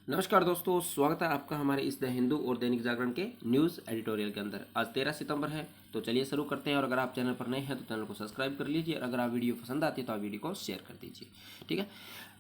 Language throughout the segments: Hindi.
नमस्कार दोस्तों, स्वागत है आपका हमारे इस द हिंदू और दैनिक जागरण के न्यूज़ एडिटोरियल के अंदर। आज 13 सितंबर है, तो चलिए शुरू करते हैं। और अगर आप चैनल पर नए हैं तो चैनल को सब्सक्राइब कर लीजिए, और अगर आप वीडियो पसंद आती है तो आप वीडियो को शेयर कर दीजिए। ठीक है,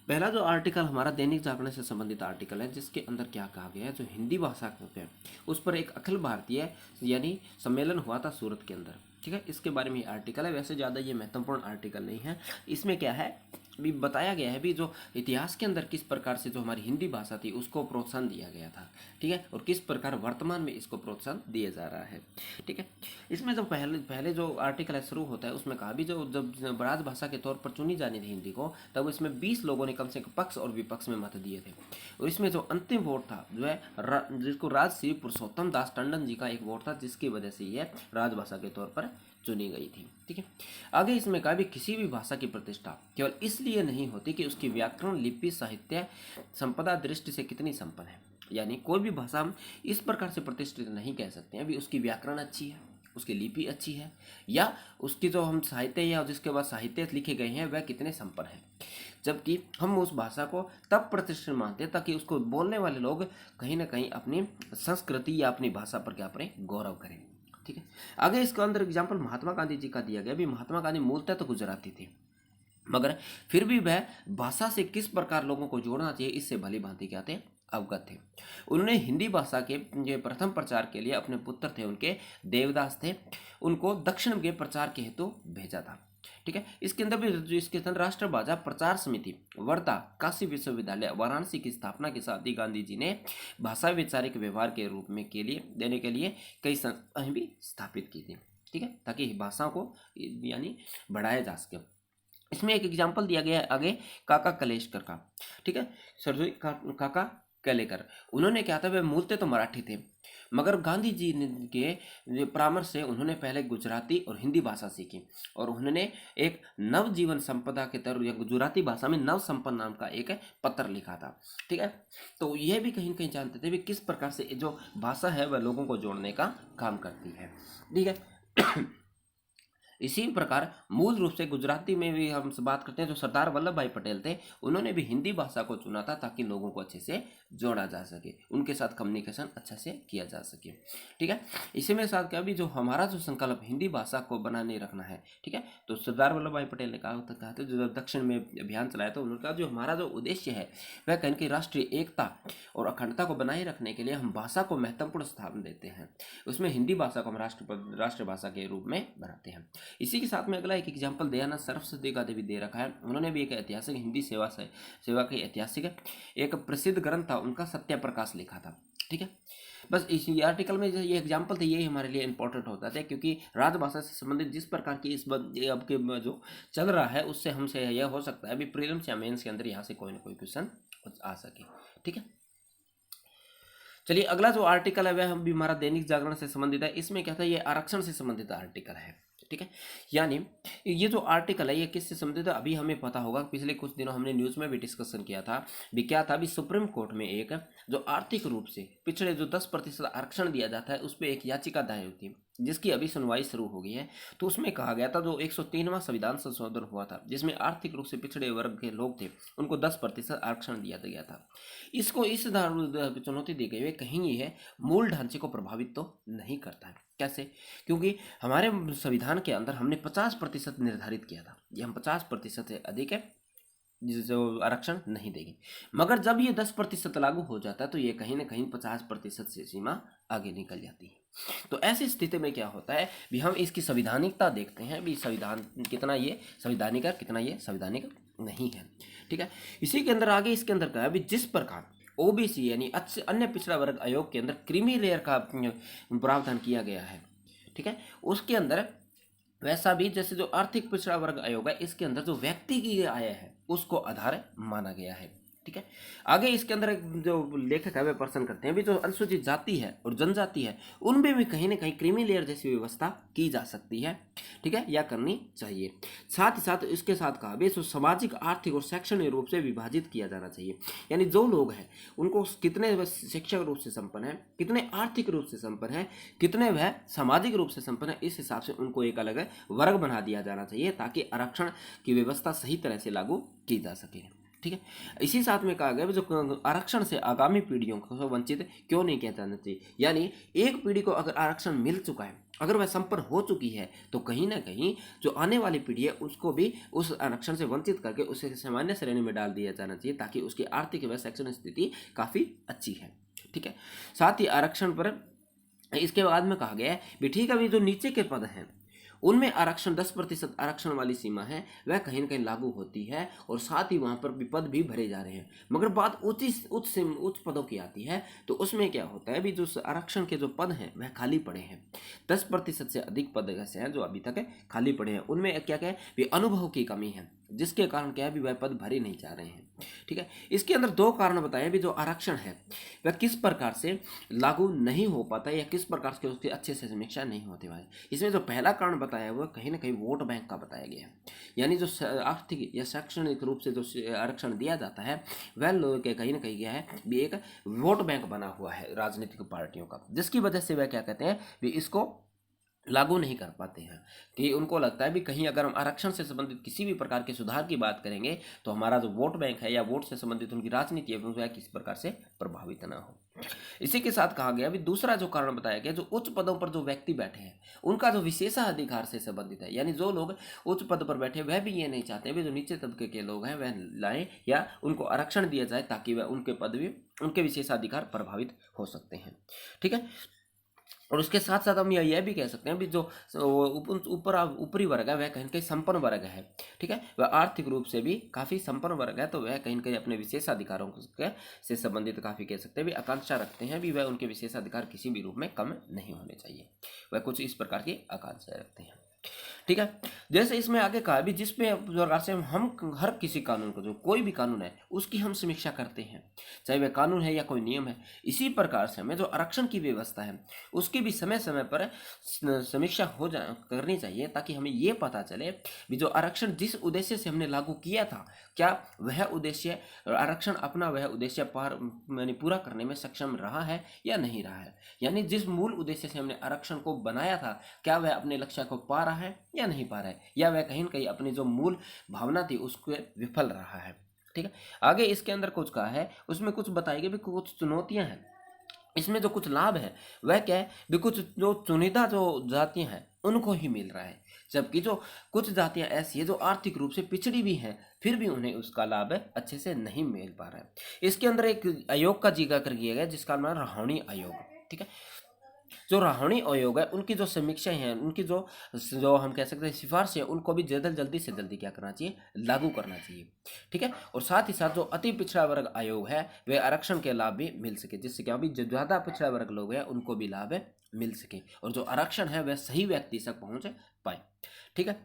पहला जो आर्टिकल हमारा दैनिक जागरण से संबंधित आर्टिकल है, जिसके अंदर क्या कहा गया है, जो हिंदी भाषा के है उस पर एक अखिल भारतीय यानी सम्मेलन हुआ था सूरत के अंदर। ठीक है, इसके बारे में ये आर्टिकल है। वैसे ज़्यादा ये महत्वपूर्ण आर्टिकल नहीं है। इसमें क्या है भी बताया गया है भी जो इतिहास के अंदर किस प्रकार से जो हमारी हिंदी भाषा थी उसको प्रोत्साहन दिया गया था। ठीक है, और किस प्रकार वर्तमान में इसको प्रोत्साहन दिया जा रहा है। ठीक है, इसमें जब पहले पहले जो आर्टिकल है शुरू होता है, उसमें कहा भी जो जब राजभाषा के तौर पर चुनी जानी थी हिंदी को, तब इसमें 20 लोगों ने कम से कम पक्ष और विपक्ष में मत दिए थे। और इसमें जो अंतिम वोट था जो है जिसको राजश्री पुरुषोत्तम दास टंडन जी का एक वोट था, जिसकी वजह से यह राजभाषा के तौर पर चुनी गई थी। ठीक है, आगे इसमें कहा भी किसी भी भाषा की प्रतिष्ठा केवल इसलिए नहीं होती कि उसकी व्याकरण, लिपि, साहित्य, संपदा दृष्टि से कितनी संपन्न है। यानी कोई भी भाषा हम इस प्रकार से प्रतिष्ठित नहीं कह सकते हैं भी उसकी व्याकरण अच्छी है, उसकी लिपि अच्छी है, या उसकी जो हम साहित्य या जिसके बाद साहित्य लिखे गए हैं वह कितने संपन्न हैं। जबकि हम उस भाषा को तब प्रतिष्ठित मानते हैं ताकि उसको बोलने वाले लोग कहीं ना कहीं अपनी संस्कृति या अपनी भाषा पर क्या करें, गौरव करें। ठीक है, आगे इसके अंदर एग्जाम्पल महात्मा गांधी जी का दिया गया। भी महात्मा गांधी मूलतः तो गुजराती थे, मगर फिर भी वह भाषा से किस प्रकार लोगों को जोड़ना चाहिए इससे भली भांति क्या थे, अवगत थे। उन्होंने हिंदी भाषा के प्रथम प्रचार के लिए अपने पुत्र थे उनके, देवदास थे, उनको दक्षिण के प्रचार के हेतु भेजा था। ठीक है, इसके अंदर भी जो इसके अंदर राष्ट्रभाषा प्रचार समिति वर्धा, काशी विश्वविद्यालय, वाराणसी की स्थापना के साथ ही गांधी जी ने भाषा वैचारिक व्यवहार के रूप में के लिए देने के लिए कई संस्थाएं भी स्थापित की थी। ठीक है, ताकि भाषाओं को यानी बढ़ाया जा सके। इसमें एक एग्जाम्पल दिया गया है आगे काका कलेशकर का। ठीक है, सरजोई काका कलेकर, उन्होंने क्या था, वे मूलतः तो मराठी थे, मगर गांधी जी के परामर्श से उन्होंने पहले गुजराती और हिंदी भाषा सीखी, और उन्होंने एक नवजीवन संपदा के तरह या गुजराती भाषा में नव संपन्न नाम का एक पत्र लिखा था। ठीक है, तो यह भी कहीं कहीं जानते थे भी किस प्रकार से जो भाषा है वह लोगों को जोड़ने का काम करती है। ठीक है, इसी प्रकार मूल रूप से गुजराती में भी हम बात करते हैं, जो सरदार वल्लभ भाई पटेल थे, उन्होंने भी हिंदी भाषा को चुना था ताकि लोगों को अच्छे से जोड़ा जा सके, उनके साथ कम्युनिकेशन अच्छा से किया जा सके। ठीक है, इसी में साथ क्या भी जो हमारा जो संकल्प हिंदी भाषा को बनाने रखना है। ठीक है, तो सरदार वल्लभ भाई पटेल ने कहा था जो दक्षिण में अभियान चलाया था, उन्होंने कहा जो हमारा जो उद्देश्य है वह कहीं की राष्ट्रीय एकता और अखंडता को बनाए रखने के लिए हम भाषा को महत्वपूर्ण स्थान देते हैं। उसमें हिंदी भाषा को हम राष्ट्रभाषा के रूप में बनाते हैं। इसी के साथ में अगला एक एग्जाम्पल दयानंद सरस्वती का भी दे रखा है। उन्होंने भी एक ऐतिहासिक हिंदी सेवा की ऐतिहासिक एक प्रसिद्ध ग्रंथ था उनका, सत्य प्रकाश लिखा था। ठीक है, बस इस आर्टिकल में ये एग्जाम्पल थे, ये हमारे लिए इंपॉर्टेंट होता है, क्योंकि राजभाषा से संबंधित जिस प्रकार की इस अब के जो चल रहा है उससे हमसे यह हो सकता है अभी प्रीलिम्स या मेंस के अंदर यहाँ से कोई ना कोई क्वेश्चन आ सके। ठीक है, चलिए अगला जो आर्टिकल है वह भी हमारा दैनिक जागरण से संबंधित है। इसमें क्या था, ये आरक्षण से संबंधित आर्टिकल है। ठीक है, यानी ये जो आर्टिकल है ये किससे संबंधित है, अभी हमें पता होगा, पिछले कुछ दिनों हमने न्यूज़ में भी डिस्कशन किया था भी क्या था भी सुप्रीम कोर्ट में एक जो आर्थिक रूप से पिछड़े जो 10% आरक्षण दिया जाता है उस पर एक याचिका दायर हुई थी, जिसकी अभी सुनवाई शुरू हो गई है। तो उसमें कहा गया था जो 103वां संविधान संशोधन हुआ था, जिसमें आर्थिक रूप से पिछड़े वर्ग के लोग थे उनको 10% आरक्षण दिया गया था। इसको इस चुनौती दी गई है, कहीं ये मूल ढांचे को प्रभावित तो नहीं करता है। कैसे, क्योंकि हमारे संविधान के अंदर हमने 50% निर्धारित किया था, ये हम 50% से अधिक है जो आरक्षण नहीं देंगे, मगर जब ये 10% लागू हो जाता है तो ये कहीं ना कहीं 50% से सीमा आगे निकल जाती है। तो ऐसी स्थिति में क्या होता है भी हम इसकी संवैधानिकता देखते हैं भी संविधान कितना ये संवैधानिक है, कितना ये संवैधानिक नहीं है। ठीक है, इसी के अंदर आगे इसके अंदर कहा भी जिस प्रकार ओबीसी यानी अन्य पिछड़ा वर्ग आयोग के अंदर क्रीमी लेयर का प्रावधान किया गया है। ठीक है, उसके अंदर वैसा भी जैसे जो आर्थिक पिछड़ा वर्ग आयोग है इसके अंदर जो व्यक्ति की आय है उसको आधार माना गया है। ठीक है, आगे इसके अंदर जो लेखक है वे प्रश्न करते हैं भी जो अनुसूचित जाति है और जनजाति है उनमें भी कहीं ना कहीं क्रीमी लेयर जैसी व्यवस्था की जा सकती है। ठीक है, या करनी चाहिए। साथ ही साथ इसके साथ कहा भी जो सामाजिक, आर्थिक और शैक्षणिक रूप से विभाजित किया जाना चाहिए, यानी जो लोग हैं उनको कितने शैक्षणिक रूप से संपन्न है, कितने आर्थिक रूप से संपन्न है, कितने वह सामाजिक रूप से संपन्न है, इस हिसाब से उनको एक अलग वर्ग बना दिया जाना चाहिए ताकि आरक्षण की व्यवस्था सही तरह से लागू की जा सके। ठीक है। इसी साथ में कहा गया भी जो आरक्षण से आगामी पीढ़ियों को वंचित क्यों नहीं किया जाना चाहिए, यानी एक पीढ़ी को अगर आरक्षण मिल चुका है, अगर वह संपन्न हो चुकी है, तो कहीं ना कहीं जो आने वाली पीढ़ी है उसको भी उस आरक्षण से वंचित करके उसे सामान्य श्रेणी में डाल दिया जाना चाहिए, ताकि उसकी आर्थिक व शैक्षणिक स्थिति काफ़ी अच्छी है। ठीक है। साथ ही आरक्षण पर इसके बाद में कहा गया है भी ठीक है, अभी जो नीचे के पद हैं उनमें आरक्षण 10% आरक्षण वाली सीमा है वह कहीं ना कहीं लागू होती है, और साथ ही वहाँ पर पद भी भरे जा रहे हैं। मगर बात उच्च पदों की आती है, तो उसमें क्या होता है भी जो आरक्षण के जो पद हैं वह खाली पड़े हैं। 10% से अधिक पद ऐसे हैं जो अभी तक खाली पड़े हैं। उनमें क्या क्या है भी अनुभव की कमी है, जिसके कारण क्या है भी वह पद भरे नहीं जा रहे हैं। ठीक है। इसके अंदर 2 कारण बताए भी जो आरक्षण है वह किस प्रकार से लागू नहीं हो पाता या किस प्रकार से उसकी अच्छे से समीक्षा नहीं होती है। इसमें जो पहला कारण बताया वो कहीं ना कहीं वोट बैंक का बताया गया है, यानी जो आर्थिक या शैक्षणिक रूप से जो आरक्षण दिया जाता है वह लोगों के कहीं ना कहीं क्या है भी एक वोट बैंक बना हुआ है राजनीतिक पार्टियों का, जिसकी वजह से वह क्या कहते हैं भी इसको लागू नहीं कर पाते हैं। कि उनको लगता है भी कहीं अगर हम आरक्षण से संबंधित किसी भी प्रकार के सुधार की बात करेंगे तो हमारा जो वोट बैंक है या वोट से संबंधित उनकी राजनीति है वह किसी प्रकार से प्रभावित ना हो। इसी के साथ कहा गया भी दूसरा जो कारण बताया गया, जो उच्च पदों पर जो व्यक्ति बैठे हैं उनका जो विशेषाधिकार से संबंधित है, यानी जो लोग उच्च पद पर बैठे वह भी ये नहीं चाहते भी जो नीचे तबके के लोग हैं वह लाएं या उनको आरक्षण दिया जाए, ताकि वह उनके पद भी उनके विशेषाधिकार प्रभावित हो सकते हैं। ठीक है। और उसके साथ साथ हम यह भी कह सकते हैं भी जो ऊपरी वर्ग है वह कहीं कहीं संपन्न वर्ग है। ठीक है। वह आर्थिक रूप से भी काफ़ी संपन्न वर्ग है, तो वह कहीं कहीं अपने विशेषाधिकारों से संबंधित काफ़ी कह सकते हैं भी आकांक्षा रखते हैं भी वह उनके विशेषाधिकार किसी भी रूप में कम नहीं होने चाहिए, वह कुछ इस प्रकार की आकांक्षा रखते हैं। ठीक है। जैसे इसमें आगे कहा भी जिसमें प्रकार से हम हर किसी कानून को, जो कोई भी कानून है उसकी हम समीक्षा करते हैं, चाहे वह कानून है या कोई नियम है, इसी प्रकार से हमें जो आरक्षण की व्यवस्था है उसकी भी समय समय पर समीक्षा करनी चाहिए, ताकि हमें ये पता चले भी जो आरक्षण जिस उद्देश्य से हमने लागू किया था क्या वह उद्देश्य आरक्षण अपना वह उद्देश्य पूरा करने में सक्षम रहा है या नहीं रहा है, यानी जिस मूल उद्देश्य से हमने आरक्षण को बनाया था क्या वह अपने लक्ष्य को पा रहा है या नहीं पा रहा है, या वह कहीं न कहीं अपनी जो मूल भावना थी उसको विफल रहा है। ठीक है। आगे इसके अंदर कुछ कहा है, उसमें कुछ बताएंगे भी कुछ चुनौतियां हैं। इसमें जो कुछ लाभ है वह क्या है भी कुछ जो चुनिंदा जो जातियां हैं उनको ही मिल रहा है, जबकि जो कुछ जातियां ऐसी है जो आर्थिक रूप से पिछड़ी भी हैं फिर भी उन्हें उसका लाभ अच्छे से नहीं मिल पा रहा है। इसके अंदर एक आयोग का जिक्र किया गया जिसका नाम है राहौनी आयोग। ठीक है। जो राहौनी आयोग है उनकी जो समीक्षाएं हैं, उनकी जो हम कह सकते हैं सिफारिश है, उनको भी जल्दी से जल्दी क्या करना चाहिए, लागू करना चाहिए। ठीक है। और साथ ही साथ जो अति पिछड़ा वर्ग आयोग है वे आरक्षण के लाभ भी मिल सके, जिससे क्या भी जो ज़्यादा पिछड़ा वर्ग लोग हैं उनको भी लाभ मिल सके और जो आरक्षण है वह सही व्यक्ति तक पहुंच पाए। ठीक है।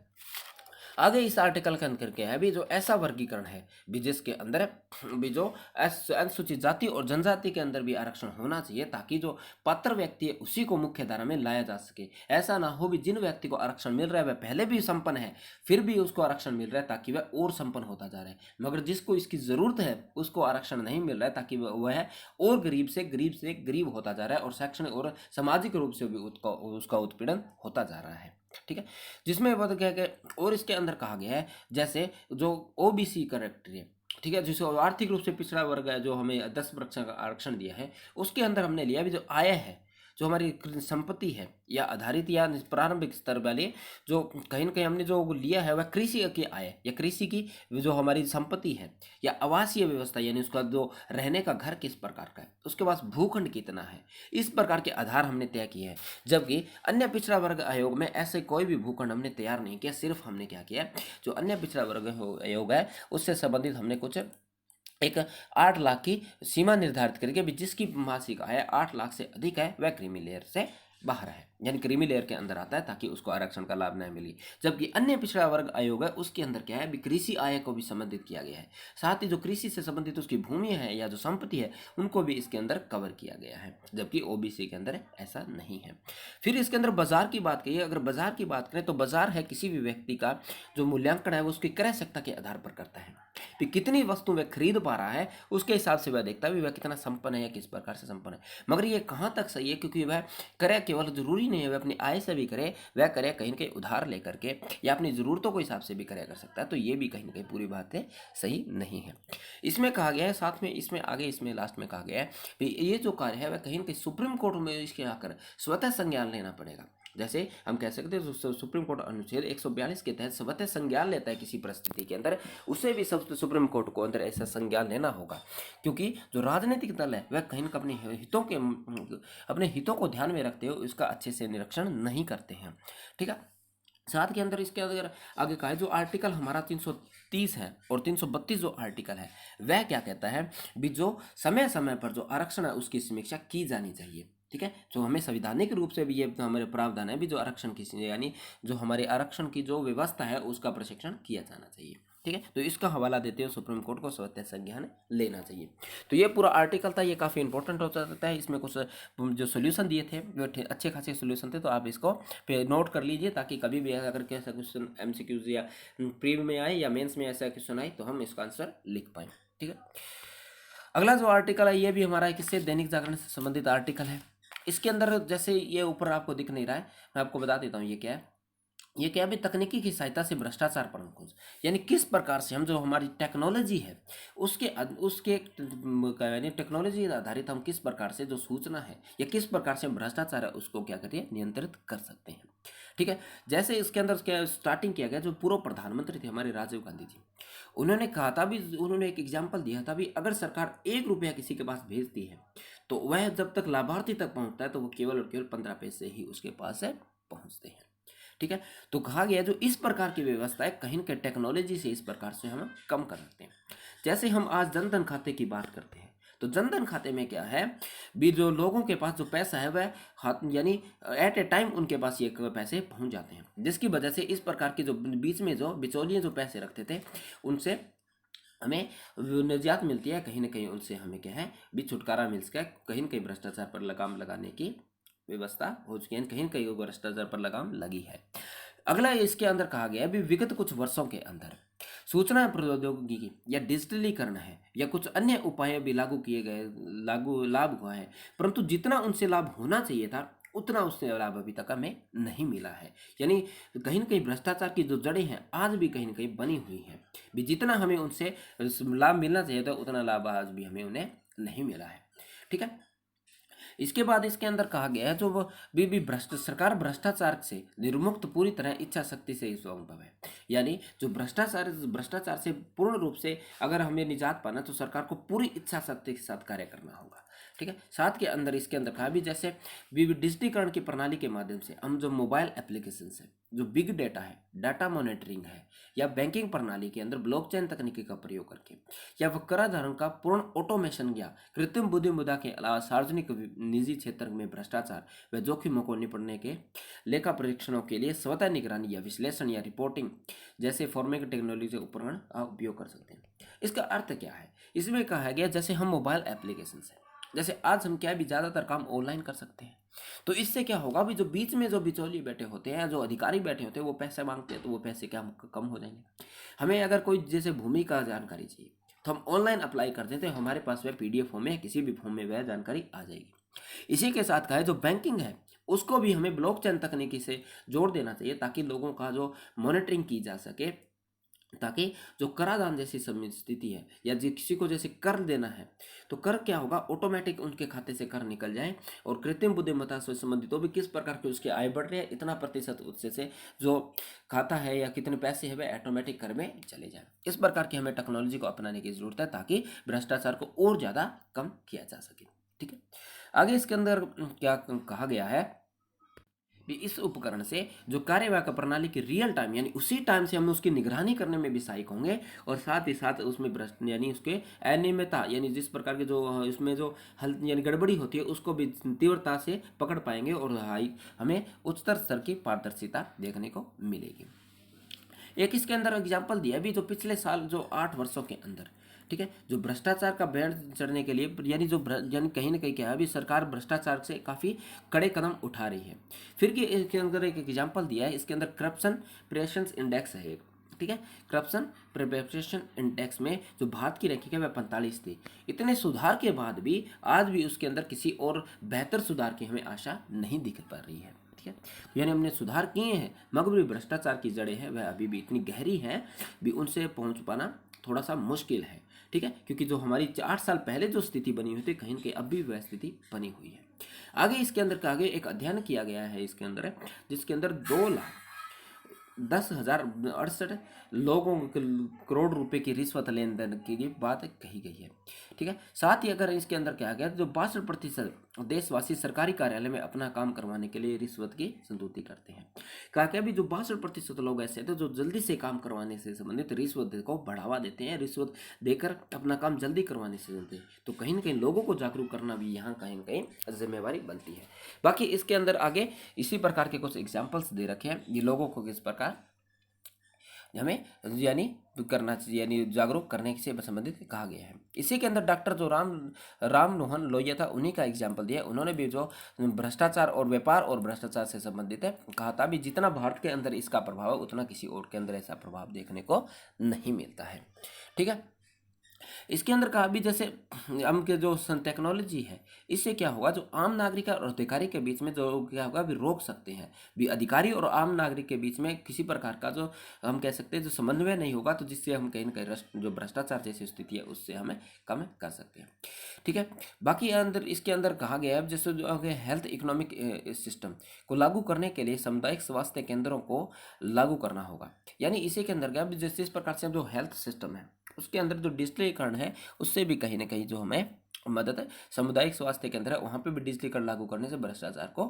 आगे इस आर्टिकल के अंदर क्या है भी जो ऐसा वर्गीकरण है भी जिसके अंदर भी जो अनुसूचित जाति और जनजाति के अंदर भी आरक्षण होना चाहिए, ताकि जो पात्र व्यक्ति है उसी को मुख्य धारा में लाया जा सके। ऐसा ना हो भी जिन व्यक्ति को आरक्षण मिल रहा है वह पहले भी संपन्न है फिर भी उसको आरक्षण मिल रहा है ताकि वह और संपन्न होता जा रहा है, मगर जिसको इसकी जरूरत है उसको आरक्षण नहीं मिल रहा है ताकि वह और गरीब से गरीब होता जा रहा है और शैक्षणिक और सामाजिक रूप से भी उसका उत्पीड़न होता जा रहा है। ठीक है। जिसमें वो क्या क्या और इसके अंदर कहा गया है जैसे जो ओबीसी कैरेक्टर है, ठीक है, जिसको आर्थिक रूप से पिछड़ा वर्ग है जो हमें 10% का आरक्षण दिया है, उसके अंदर हमने लिया भी जो आय है, जो हमारी संपत्ति है या आधारित या प्रारंभिक स्तर वाले जो कहीं ना कहीं हमने जो लिया है वह कृषि की आय या कृषि की जो हमारी संपत्ति है या आवासीय व्यवस्था यानी उसका जो रहने का घर किस प्रकार का है, उसके पास भूखंड कितना है, इस प्रकार के आधार हमने तय किए हैं। जबकि अन्य पिछड़ा वर्ग आयोग में ऐसे कोई भी भूखंड हमने तैयार नहीं किया, सिर्फ हमने क्या किया जो अन्य पिछड़ा वर्ग आयोग है उससे संबंधित हमने कुछ एक 8 लाख की सीमा निर्धारित करके भी जिसकी मासिक आय 8 लाख से अधिक है वह क्रीमी लेयर से बाहर है, यानी क्रीमी लेयर के अंदर आता है ताकि उसको आरक्षण का लाभ न मिले। जबकि अन्य पिछड़ा वर्ग आयोग है उसके अंदर क्या है भी कृषि आय को भी संबंधित किया गया है, साथ ही जो कृषि से संबंधित उसकी भूमि है या जो संपत्ति है उनको भी इसके अंदर कवर किया गया है, जबकि ओबीसी के अंदर ऐसा नहीं है। फिर इसके अंदर बाजार की बात करिए, अगर बाजार की बात करें तो बाजार है किसी भी व्यक्ति का जो मूल्यांकन है वो उसकी क्रय शक्ति के आधार पर करता है कि कितनी वस्तु वह खरीद पा रहा है, उसके हिसाब से वह देखता है वह कितना संपन्न है या किस प्रकार से संपन्न है। मगर ये कहाँ तक सही है, क्योंकि वह क्रय केवल जरूरी जरूरी नहीं है वह अपनी आय से भी करे, वह करे कहीं ना कहीं उधार लेकर के या अपनी ज़रूरतों को हिसाब से भी करे कर सकता है। तो ये भी कहीं ना कहीं पूरी बातें सही नहीं है। इसमें कहा गया है, साथ में इसमें आगे इसमें लास्ट में कहा गया है कि ये जो कार्य है वह कहीं ना कहीं सुप्रीम कोर्ट में इसके आकर स्वतः संज्ञान लेना पड़ेगा। जैसे हम कह सकते हैं सुप्रीम कोर्ट अनुच्छेद 142 के तहत स्वतः संज्ञान लेता है किसी परिस्थिति के अंदर, उसे भी सब सुप्रीम कोर्ट को अंदर ऐसा संज्ञान लेना होगा, क्योंकि जो राजनीतिक दल है वह कहीं ना अपने हितों को ध्यान में रखते हुए उसका अच्छे से निरीक्षण नहीं करते हैं। ठीक है, साथ के अंदर इसके अंदर आगे का है जो आर्टिकल हमारा 330 है और 332 जो आर्टिकल है वह क्या कहता है भी जो समय समय पर जो आरक्षण है उसकी समीक्षा की जानी चाहिए। ठीक है, तो हमें संवैधानिक रूप से भी ये हमारे प्रावधान है भी जो आरक्षण की यानी जो हमारे आरक्षण की जो व्यवस्था है उसका प्रशिक्षण किया जाना चाहिए। ठीक है, तो इसका हवाला देते हुए सुप्रीम कोर्ट को स्वतः संज्ञान लेना चाहिए। तो ये पूरा आर्टिकल था, ये काफ़ी इंपॉर्टेंट हो जाता है। इसमें कुछ जो सोल्यूशन दिए थे वो अच्छे खासे सोल्यूशन थे, तो आप इसको पे नोट कर लीजिए ताकि कभी भी अगर कैसा क्वेश्चन MCQs या प्रीव्यू में आए या मेंस में ऐसा क्वेश्चन आए तो हम इसका आंसर लिख पाएँ। ठीक है, अगला जो आर्टिकल है ये भी हमारा किससे दैनिक जागरण से संबंधित आर्टिकल है। इसके अंदर जैसे ये ऊपर आपको दिख नहीं रहा है, मैं आपको बता देता हूँ ये क्या है। ये क्या भी तकनीकी की सहायता से भ्रष्टाचार पर अंकुश, यानी किस प्रकार से हम जो हमारी टेक्नोलॉजी है उसके यानी टेक्नोलॉजी आधारित हम किस प्रकार से जो सूचना है या किस प्रकार से भ्रष्टाचार है उसको क्या करते हैं नियंत्रित कर सकते हैं। ठीक है, जैसे इसके अंदर क्या स्टार्टिंग किया गया, जो पूर्व प्रधानमंत्री थे हमारे राजीव गांधी जी, उन्होंने कहा था भी, उन्होंने एक एग्जाम्पल दिया था भी अगर सरकार 1 रुपया किसी के पास भेजती है तो वह जब तक लाभार्थी तक पहुंचता है तो वो केवल और केवल 15 पैसे ही उसके पास है पहुंचते हैं। ठीक है, तो कहा गया जो इस प्रकार की व्यवस्था है कहीं के टेक्नोलॉजी से इस प्रकार से हम कम कर सकते हैं। जैसे हम आज जनधन खाते की बात करते हैं तो जनधन खाते में क्या है भी जो लोगों के पास जो पैसा है वह हाथ यानी एट ए टाइम उनके पास ये पैसे पहुंच जाते हैं, जिसकी वजह से इस प्रकार की जो बीच में जो बिचौलिए जो पैसे रखते थे उनसे हमें निजात मिलती है, कहीं ना कहीं उनसे हमें क्या है भी छुटकारा मिल सका, कहीं ना कहीं भ्रष्टाचार पर लगाम लगाने की व्यवस्था हो चुकी है, कहीं ना कहीं भ्रष्टाचार पर लगाम लगी है। अगला इसके अंदर कहा गया है भी विगत कुछ वर्षों के अंदर सूचना प्रौद्योगिकी या डिजिटलीकरण है या कुछ अन्य उपाय भी लागू लाभ हुआ है, परंतु जितना उनसे लाभ होना चाहिए था उतना उससे लाभ अभी तक हमें नहीं मिला है। यानी कहीं ना कहीं भ्रष्टाचार की जो जड़ें हैं आज भी कहीं ना कहीं बनी हुई हैं भी, जितना हमें उनसे लाभ मिलना चाहिए था उतना लाभ आज भी हमें उन्हें नहीं मिला है। ठीक है, इसके बाद इसके अंदर कहा गया है जो वो भी सरकार भ्रष्टाचार से निर्मुक्त पूरी तरह इच्छा शक्ति से संभव है, यानी जो भ्रष्टाचार से पूर्ण रूप से अगर हमें निजात पाना तो सरकार को पूरी इच्छा शक्ति के साथ कार्य करना होगा। ठीक है, साथ के अंदर इसके अंदर कहा भी जैसे डिजिटीकरण की प्रणाली के माध्यम से हम जो मोबाइल एप्लीकेशन है, जो बिग डेटा है, डाटा मॉनिटरिंग है या बैंकिंग प्रणाली के अंदर ब्लॉकचेन तकनीकी का प्रयोग करके या वह कराधारण का पूर्ण ऑटोमेशन या कृत्रिम बुद्धिमत्ता के अलावा सार्वजनिक निजी क्षेत्र में भ्रष्टाचार व जोखिमों को निपटने के लेखा परीक्षणों के लिए स्वतः निगरानी या विश्लेषण या रिपोर्टिंग जैसे फॉर्मेट टेक्नोलॉजी उपकरण का उपयोग कर सकते हैं। इसका अर्थ क्या है, इसमें कहा गया जैसे हम मोबाइल एप्लीकेशन है, जैसे आज हम क्या भी ज़्यादातर काम ऑनलाइन कर सकते हैं, तो इससे क्या होगा भी जो बीच में जो बिचौली बैठे होते हैं, जो अधिकारी बैठे होते हैं वो पैसे मांगते हैं तो वो पैसे क्या कम हो जाएंगे। हमें अगर कोई जैसे भूमि का जानकारी चाहिए तो हम ऑनलाइन अप्लाई कर देते हैं, हमारे पास वह PDF फॉर्म में या किसी भी फॉर्म में वह जानकारी आ जाएगी। इसी के साथ कहा जो बैंकिंग है उसको भी हमें ब्लॉकचेन तकनीकी से जोड़ देना चाहिए ताकि लोगों का जो मॉनिटरिंग की जा सके, ताकि जो कराधान जैसी स्थिति है या किसी को जैसे कर देना है तो कर क्या होगा ऑटोमेटिक उनके खाते से कर निकल जाए, और कृत्रिम बुद्धिमत्ता से संबंधित तो भी किस प्रकार की उसकी आय बढ़ रही है इतना प्रतिशत उससे से जो खाता है या कितने पैसे है वह ऑटोमेटिक कर में चले जाए। इस प्रकार की हमें टेक्नोलॉजी को अपनाने की जरूरत है ताकि भ्रष्टाचार को और ज़्यादा कम किया जा सके। ठीक है, आगे इसके अंदर क्या कहा गया है भी इस उपकरण से जो कार्यवाहक प्रणाली की रियल टाइम यानी उसी टाइम से हम उसकी निगरानी करने में भी सहायक होंगे, और साथ ही साथ उसमें भ्रष्ट यानी उसके अनियमितता यानी जिस प्रकार के जो उसमें जो यानी गड़बड़ी होती है उसको भी तीव्रता से पकड़ पाएंगे और हमें उच्चतर स्तर की पारदर्शिता देखने को मिलेगी। एक इसके अंदर एग्जाम्पल दिया भी जो पिछले साल जो 8 वर्षों के अंदर, ठीक है, जो भ्रष्टाचार का बैंड चढ़ने के लिए यानी यानी कहीं ना कहीं क्या है अभी सरकार भ्रष्टाचार से काफ़ी कड़े कदम उठा रही है। फिर कि इसके अंदर एक एग्जाम्पल दिया है, इसके अंदर करप्शन प्रिवेंशन इंडेक्स है एक, ठीक है, करप्शन प्रिवेंशन इंडेक्स में जो भारत की रैंकिंग है वह 45 थी। इतने सुधार के बाद भी आज भी उसके अंदर किसी और बेहतर सुधार की हमें आशा नहीं दिख पा रही है। ठीक है, तो यानी हमने सुधार किए हैं मगर भी भ्रष्टाचार की जड़ें हैं वह अभी भी इतनी गहरी हैं भी उनसे पहुंच पाना थोड़ा सा मुश्किल है। ठीक है, क्योंकि जो हमारी 8 साल पहले जो स्थिति बनी हुई थी कहीं न कहीं अब भी वह स्थिति बनी हुई है। आगे इसके अंदर का आगे एक अध्ययन किया गया है इसके अंदर, जिसके अंदर 2,10,068 लोगों को करोड़ रुपए की रिश्वत लेन देन की बात कही गई है। ठीक है, साथ ही अगर इसके अंदर क्या गया जो 62% देशवासी सरकारी कार्यालय में अपना काम करवाने के लिए रिश्वत की संतुष्टि करते हैं। कहा कि अभी जो 62% लोग ऐसे थे जो जल्दी से काम करवाने से संबंधित रिश्वत को बढ़ावा देते हैं, रिश्वत देकर अपना काम जल्दी करवाने से चलते हैं। तो कहीं ना कहीं लोगों को जागरूक करना भी यहाँ कहीं ना कहीं जिम्मेवारी बनती है। बाकी इसके अंदर आगे इसी प्रकार के कुछ एग्जाम्पल्स दे रखे हैं ये लोगों को किस प्रकार हमें यानी करना चाहिए, यानी जागरूक करने से संबंधित कहा गया है। इसी के अंदर डॉक्टर जो राम मोहन लोहिया था उन्हीं का एग्जाम्पल दिया। उन्होंने भी जो भ्रष्टाचार और व्यापार और भ्रष्टाचार से संबंधित है कहा था भी जितना भारत के अंदर इसका प्रभाव है उतना किसी और के अंदर ऐसा प्रभाव देखने को नहीं मिलता है। ठीक है, इसके अंदर कहा भी जैसे हम के जो टेक्नोलॉजी है इससे क्या होगा जो आम नागरिक और अधिकारी के बीच में जो क्या होगा भी रोक सकते हैं भी अधिकारी और आम नागरिक के बीच में किसी प्रकार का जो हम कह सकते हैं जो समन्वय नहीं होगा, तो जिससे हम कहीं ना कहीं जो भ्रष्टाचार जैसी स्थिति है उससे हमें कम कर सकते हैं। ठीक है, बाकी अंदर इसके अंदर कहा गया है जैसे जो हेल्थ इकोनॉमिक सिस्टम को लागू करने के लिए सामुदायिक स्वास्थ्य केंद्रों को लागू करना होगा। यानी इसी के अंदर क्या जैसे इस प्रकार से जो हेल्थ सिस्टम है उसके अंदर जो डिजिटलीकरण है उससे भी कहीं ना कहीं जो हमें मदद है। सामुदायिक स्वास्थ्य केंद्र है वहाँ पे भी डिजिटलीकरण लागू करने से भ्रष्टाचार को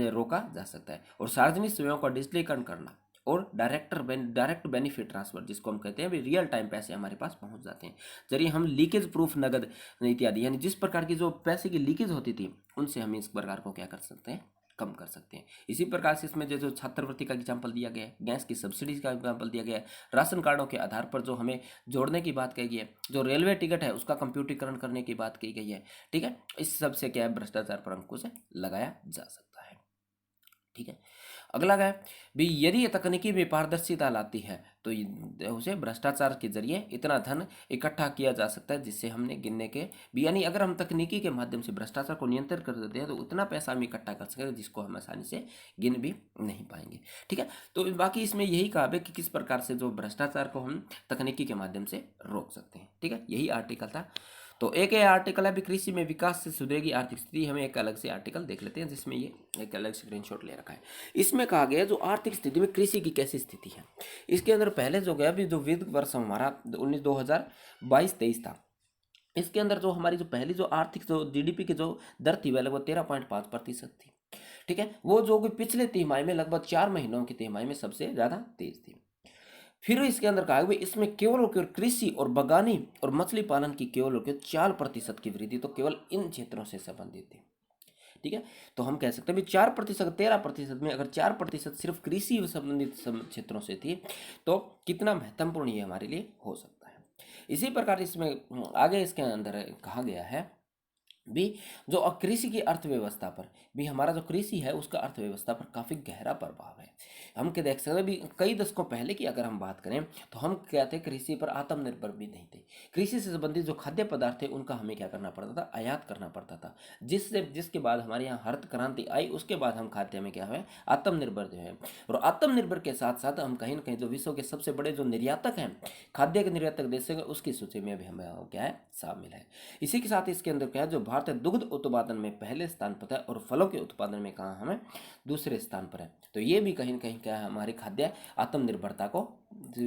रोका जा सकता है। और सार्वजनिक सेवाओं का डिजिटलीकरण करना और डायरेक्ट बेनिफिट ट्रांसफर जिसको हम कहते हैं भी रियल टाइम पैसे हमारे पास पहुंच जाते हैं, जरिए हम लीकेज प्रूफ नगद इत्यादि यानी जिस प्रकार की जो पैसे की लीकेज होती थी उनसे हम इस प्रकार को क्या कर सकते हैं, कम कर सकते हैं। इसी प्रकार से इसमें जो छात्रवृत्ति का एग्जाम्पल दिया गया है, गैस की सब्सिडी का एग्जाम्पल दिया गया है, राशन कार्डों के आधार पर जो हमें जोड़ने की बात कही गई है, जो रेलवे टिकट है उसका कंप्यूटरीकरण करने की बात कही गई है। ठीक है, इस सब से क्या है भ्रष्टाचार पर अंकुश लगाया जा सकता है। ठीक है, अगला है भी यदि ये तकनीकी में पारदर्शिता लाती है तो उसे भ्रष्टाचार के जरिए इतना धन इकट्ठा किया जा सकता है जिससे हमने गिनने के भी, यानी अगर हम तकनीकी के माध्यम से भ्रष्टाचार को नियंत्रित कर देते हैं तो उतना पैसा हम इकट्ठा कर सकते हैं जिसको हम आसानी से गिन भी नहीं पाएंगे। ठीक है, तो बाकी इसमें यही कहा है कि किस प्रकार से जो भ्रष्टाचार को हम तकनीकी के माध्यम से रोक सकते हैं। ठीक है, यही आर्टिकल था। तो एक ये आर्टिकल है भी कृषि में विकास से सुधरेगी आर्थिक स्थिति, हमें एक अलग से आर्टिकल देख लेते हैं जिसमें ये एक अलग स्क्रीनशॉट ले रखा है। इसमें कहा गया जो आर्थिक स्थिति में कृषि की कैसी स्थिति है। इसके अंदर पहले जो गया भी जो वित्त वर्ष हमारा 2022-23 था, इसके अंदर जो हमारी जो पहली जो आर्थिक जो जीडीपी की जो दर थी वह लगभग 13.5% थी। ठीक है, वो जो कि पिछले तिमाही में लगभग 4 महीनों की तिमाही में सबसे ज़्यादा तेज थी। फिर इसके अंदर कहा गया इसमें केवल कृषि और बागानी और मछली पालन की केवल 4% की वृद्धि तो केवल इन क्षेत्रों से संबंधित थी। ठीक है, तो हम कह सकते हैं 4%, 13% में अगर 4% सिर्फ कृषि संबंधित क्षेत्रों से थी तो कितना महत्वपूर्ण ये हमारे लिए हो सकता है। इसी प्रकार इसमें आगे इसके अंदर कहा गया है भी जो कृषि की अर्थव्यवस्था पर भी हमारा जो कृषि है उसका अर्थव्यवस्था पर काफ़ी गहरा प्रभाव है। हम क्या देख सकते हैं भी कई दशकों पहले की अगर हम बात करें तो हम क्या थे कृषि पर आत्मनिर्भर भी नहीं थे। कृषि से संबंधित जो खाद्य पदार्थ थे उनका हमें क्या करना पड़ता था, आयात करना पड़ता था, जिसके बाद हमारे यहाँ हरित क्रांति आई उसके बाद हम खाद्य में क्या है आत्मनिर्भर जो है। और आत्मनिर्भर के साथ साथ हम कहीं ना कहीं जो विश्व के सबसे बड़े जो निर्यातक हैं खाद्य के निर्यातक देश है उसकी सूची में भी हमें क्या है शामिल है। इसी के साथ इसके अंदर क्या है जो भारत दुग्ध उत्पादन में पहले स्थान पर है और फलों के उत्पादन में कहाँ हमें दूसरे स्थान पर है। तो ये भी कहीं ना कहीं क्या है हमारी खाद्य आत्मनिर्भरता को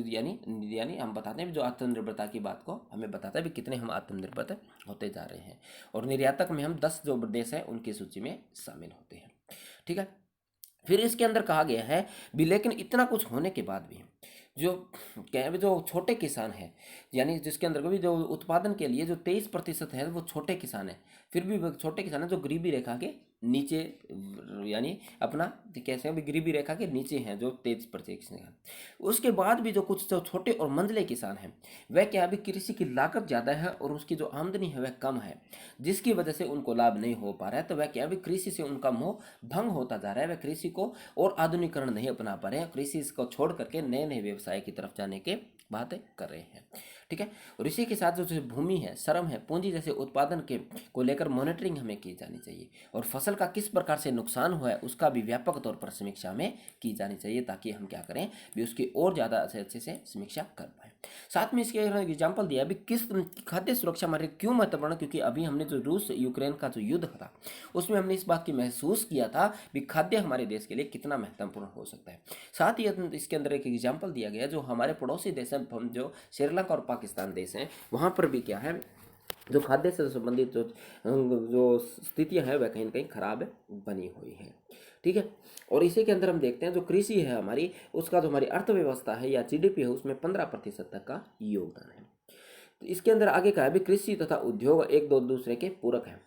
यानी हम बताते हैं जो आत्मनिर्भरता की बात को हमें बताता है भी कितने हम आत्मनिर्भर होते जा रहे हैं। और निर्यातक में हम 10 जो देश हैं उनकी सूची में शामिल होते हैं। ठीक है, फिर इसके अंदर कहा गया है भी लेकिन इतना कुछ होने के बाद भी जो क्या है जो छोटे किसान हैं यानी जिसके अंदर भी जो उत्पादन के लिए जो 23% है वो छोटे किसान हैं, फिर भी वो छोटे किसान हैं जो गरीबी रेखा के नीचे यानी अपना कैसे भी गरीबी रेखा के नीचे हैं जो 23% हैं। उसके बाद भी जो कुछ जो छोटे और मंझले किसान हैं वह क्या अभी कृषि की लागत ज़्यादा है और उसकी जो आमदनी है वह कम है, जिसकी वजह से उनको लाभ नहीं हो पा रहा है। तो वह क्या अभी कृषि से उनका मोह भंग होता जा रहा है, वह कृषि को और आधुनिकीकरण नहीं अपना पा रहे हैं, कृषि को छोड़ करके नए नए व्यवसाय की तरफ जाने के बातें कर रहे हैं। ठीक है। और इसी के साथ जो भूमि है, श्रम है, पूंजी जैसे उत्पादन के को लेकर मॉनिटरिंग हमें की जानी चाहिए, और फसल का किस प्रकार से नुकसान हुआ है उसका भी व्यापक तौर पर समीक्षा हमें की जानी चाहिए, ताकि हम क्या करें भी उसकी और ज़्यादा अच्छे से समीक्षा कर पाएँ। साथ में इसके एग्जाम्पल दिया अभी किस खाद्य सुरक्षा हमारे क्यों महत्वपूर्ण, क्योंकि अभी हमने जो रूस यूक्रेन का जो युद्ध था उसमें हमने इस बात की महसूस किया था भी खाद्य हमारे देश के लिए कितना महत्वपूर्ण हो सकता है। साथ ही इसके अंदर एक एग्जाम्पल दिया गया जो हमारे पड़ोसी देश हैं, जो श्रीलंका और पाकिस्तान देश हैं, वहाँ पर भी क्या है जो खाद्य से संबंधित जो स्थितियाँ हैं वह कहीं ना कहीं खराब बनी हुई हैं। ठीक है। और इसी के अंदर हम देखते हैं जो कृषि है हमारी, उसका जो हमारी अर्थव्यवस्था है या जीडीपी है उसमें 15% तक का योगदान है। तो इसके अंदर आगे का है भी कृषि तथा उद्योग एक दो दूसरे के पूरक हैं।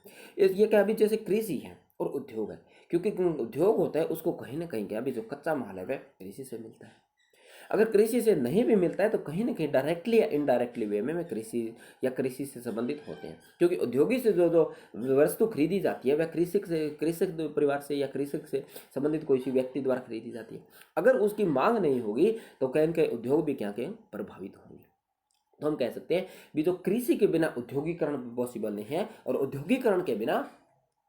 ये क्या अभी जैसे कृषि है और उद्योग है, क्योंकि उद्योग होता है उसको कहीं ना कहीं क्या अभी जो कच्चा माल है वह कृषि से मिलता है। अगर कृषि से नहीं भी मिलता है तो कहीं ना कहीं डायरेक्टली या इनडायरेक्टली वे में कृषि या कृषि से संबंधित होते हैं, क्योंकि औद्योगिक से जो वस्तु खरीदी जाती है वह कृषक परिवार से या कृषक से संबंधित कोई सी व्यक्ति द्वारा खरीदी जाती है। अगर उसकी मांग नहीं होगी तो कहीं के उद्योग भी क्या कहें प्रभावित होंगे। तो हम कह सकते हैं भी जो कृषि के बिना औद्योगिकरण पॉसिबल नहीं है और औद्योगिकरण के बिना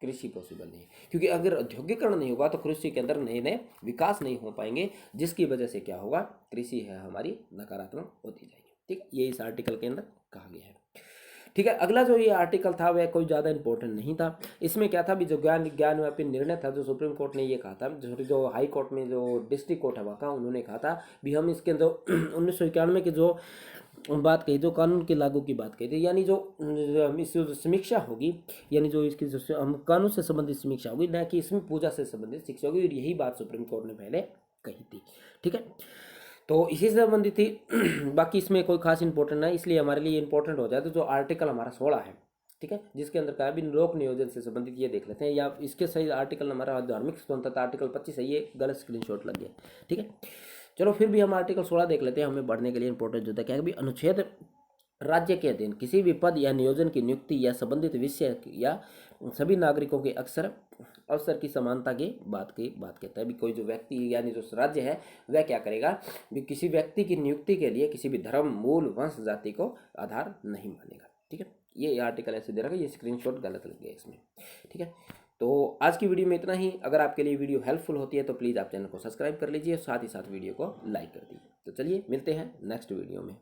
कृषि पॉसिबल नहीं है, क्योंकि अगर औद्योगिकरण नहीं होगा तो कृषि के अंदर नए नए विकास नहीं हो पाएंगे, जिसकी वजह से क्या होगा कृषि है हमारी नकारात्मक होती जाएगी। ठीक है, ये इस आर्टिकल के अंदर कहा गया है। ठीक है, अगला जो ये आर्टिकल था वह कोई ज़्यादा इंपॉर्टेंट नहीं था। इसमें क्या था भी जो ज्ञानव्यापी निर्णय था जो सुप्रीम कोर्ट ने ये कहा था, जो हाई कोर्ट में जो डिस्ट्रिक्ट कोर्ट है वहाँ का, उन्होंने कहा था भी हम इसके अंदर 1991 के जो बात कही, जो कानून के लागू की बात कही थी, यानी जो इसकी जो समीक्षा होगी, यानी जो इसकी जो हम कानून से संबंधित समीक्षा होगी, ना कि इसमें पूजा से संबंधित शिक्षा होगी, और यही बात सुप्रीम कोर्ट ने पहले कही थी। ठीक है, तो इसी से संबंधित थी। बाकी इसमें कोई खास इंपॉर्टेंट नहीं, इसलिए हमारे लिए इंपॉर्टेंट हो जाए तो जो आर्टिकल हमारा 16 है, ठीक है, जिसके अंदर क्या भी लोक नियोजन से संबंधित, ये देख लेते हैं, या इसके सही आर्टिकल हमारा धार्मिक स्वतंत्रता आर्टिकल 25 है, ये गलत स्क्रीनशॉट लग गया। ठीक है, चलो फिर भी हम आर्टिकल 16 देख लेते हैं, हमें बढ़ने के लिए इंपॉर्टेंट होता है क्या भी अनुच्छेद राज्य के अधीन किसी भी पद या नियोजन की नियुक्ति या संबंधित विषय या सभी नागरिकों के अवसर की समानता की बात कहता है। भी कोई जो व्यक्ति यानी जो राज्य है वह क्या करेगा भी किसी व्यक्ति की नियुक्ति के लिए किसी भी धर्म, मूल, वंश, जाति को आधार नहीं मानेगा। ठीक है, ये आर्टिकल ऐसे दे रखा है, ये स्क्रीनशॉट गलत लग गया इसमें। ठीक है, तो आज की वीडियो में इतना ही। अगर आपके लिए वीडियो हेल्पफुल होती है तो प्लीज़ आप चैनल को सब्सक्राइब कर लीजिए, साथ ही साथ वीडियो को लाइक कर दीजिए। तो चलिए मिलते हैं नेक्स्ट वीडियो में।